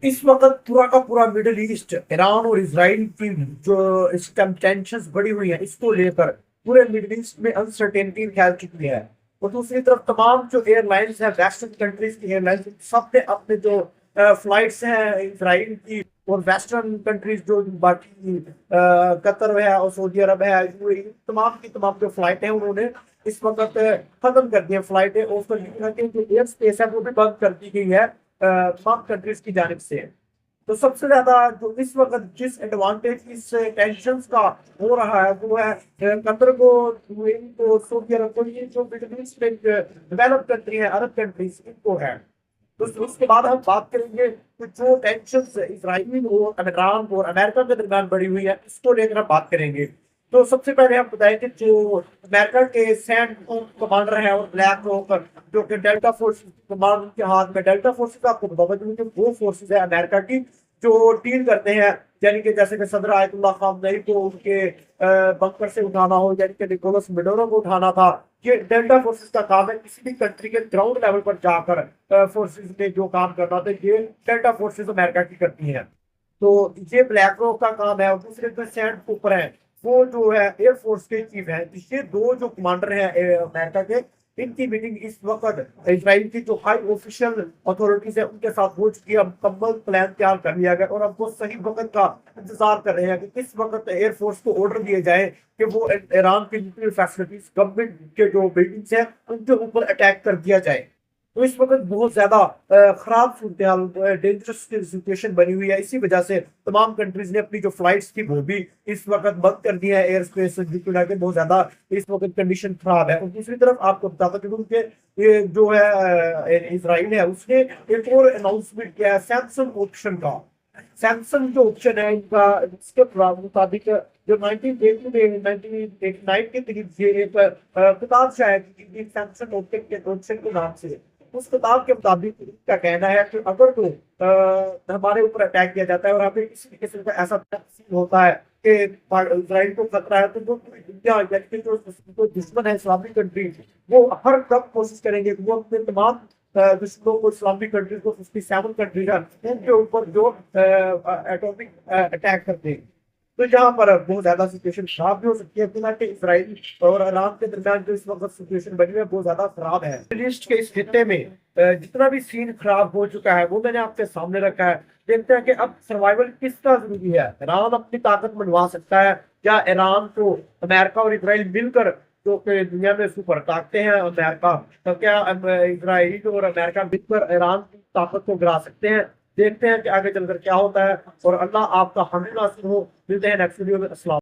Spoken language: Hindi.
इस वक्त पूरा का पूरा मिडिल ईस्ट ईरान और इसराइल की जो इस टेंशन बढ़ी हुई है, इसको लेकर पूरे मिडिल ईस्ट में अनसर्टेनिटी फैल चुकी है। और दूसरी तरफ तमाम जो एयरलाइंस है, वेस्टर्न कंट्रीज की एयरलाइंस, सब ने अपने जो फ्लाइट्स हैं इसराइल की और वेस्टर्न कंट्रीज जो बाकी कतर है और सऊदी अरब है, यूएई, तमाम की तमाम जो फ्लाइट है उन्होंने इस वक्त खत्म कर दी है फ्लाइटें। और उसको जो एयर स्पेस है वो भी बंद कर दी गई है तमाम कंट्रीज की जानिब से। तो सबसे ज्यादा जो इस वक्त जिस एडवांटेज इस टेंशन का हो रहा है वो है कतर को, यूएई को, सऊदी अरब को, ये जो मिडिल ईस्ट में डेवलप कंट्री है, अरब कंट्रीज, इनको है। तो उसके बाद हम बात करेंगे कि जो टेंशन इसराइल और ईरान और अमेरिका के दरमियान बढ़ी हुई है, इसको लेकर हम बात करेंगे। तो सबसे पहले हम बताएं कि जो अमेरिका के सैंड कमांडर हैं और ब्लैक रॉक, जो कि डेल्टा फोर्स कमांड के हाथ में, डेल्टा फोर्सेस आपको बावजूद वो फोर्सेस है अमेरिका की जो डील करते हैं, यानी कि जैसे कि सदर आयतुल्लाह खामनेई को उनके बंकर से उठाना हो, यानी कि निकोलस मेडोरो को उठाना था। ये डेल्टा फोर्सेस का काम है, किसी भी कंट्री के ग्राउंड लेवल पर जाकर फोर्सेस ने जो काम करना था, ये डेल्टा फोर्सेस अमेरिका की करती हैं। तो ये ब्लैक रॉक का काम है। और दूसरे जो सैंड कूपर है, वो जो है एयरफोर्स के चीफ है। ये दो जो कमांडर हैं अमेरिका के, इनकी मीटिंग इस वक्त इसराइल की जो हाई ऑफिशियल अथॉरिटीज है उनके साथ हो चुकी है। मुकम्मल प्लान तैयार कर लिया गया और अब वो सही वक्त का इंतजार कर रहे हैं कि किस वक्त एयरफोर्स को ऑर्डर दिए जाए कि वो ईरान की न्यूक्लियर फैसिलिटीज, गवर्नमेंट के जो बिल्डिंग्स हैं, उनके ऊपर अटैक कर दिया जाए। तो इस वक्त बहुत ज्यादा खराब सूरत हाल, डेंजरस सिचुएशन बनी हुई है। इसी वजह से तमाम कंट्रीज ने अपनी जो फ्लाइट्स थी वो भी इस वक्त बंद कर दी है, एयर स्पेस बहुत ज्यादा इस वक्त कंडीशन खराब है। और दूसरी तरफ आपको बताता चलूं कि ये जो है इसराइल है, उसने एक और अनाउंसमेंट किया है सैमसंग ऑप्शन का। सैमसंग जो ऑप्शन है इनका, इसके मुताबिक जो 1989 के करीब ये एक किताब शायद की गई सैमसंग ऑप्शन के नाम से। उस किताब के मुताबिक इसका कहना है कि अगर तो हमारे ऊपर अटैक किया जाता है और हमें किसी किस्म का ऐसा होता है कि इसराइल को खतरा है, तो वो पूरी दुनिया, यानी कि जो दुश्मन है इस्लामिक कंट्री, वो हर तक कोशिश करेंगे कि वो अपने तमाम दुश्मनों को, इस्लामिक कंट्री को, 57 कंट्री है उनके ऊपर जो एटॉमिक अटैक करते हैं। तो यहाँ पर बहुत ज्यादा सिचुएशन खराब भी हो सकती है, फिलहाल इसराइल और ईरान के दरमियान जो इस वक्त सिचुएशन बनी है बहुत ज्यादा खराब है। मिडिल ईस्ट के इस खित्ते में जितना भी सीन खराब हो चुका है वो मैंने आपके सामने रखा है। देखते हैं कि अब सर्वाइवल किसका जरूरी है। ईरान अपनी ताकत मनवा सकता है या ईरान को अमेरिका और इसराइल मिलकर जो कि दुनिया में सुपर ताकतें हैं अमेरिका, तो क्या इसराइल और अमेरिका मिलकर ईरान की ताकत को गिरा सकते हैं। देखते हैं कि आगे चलकर क्या होता है। और अल्लाह आपका हमें नासिर हो। मिलते हैं नेक्स्ट वीडियो में। अस्सलाम।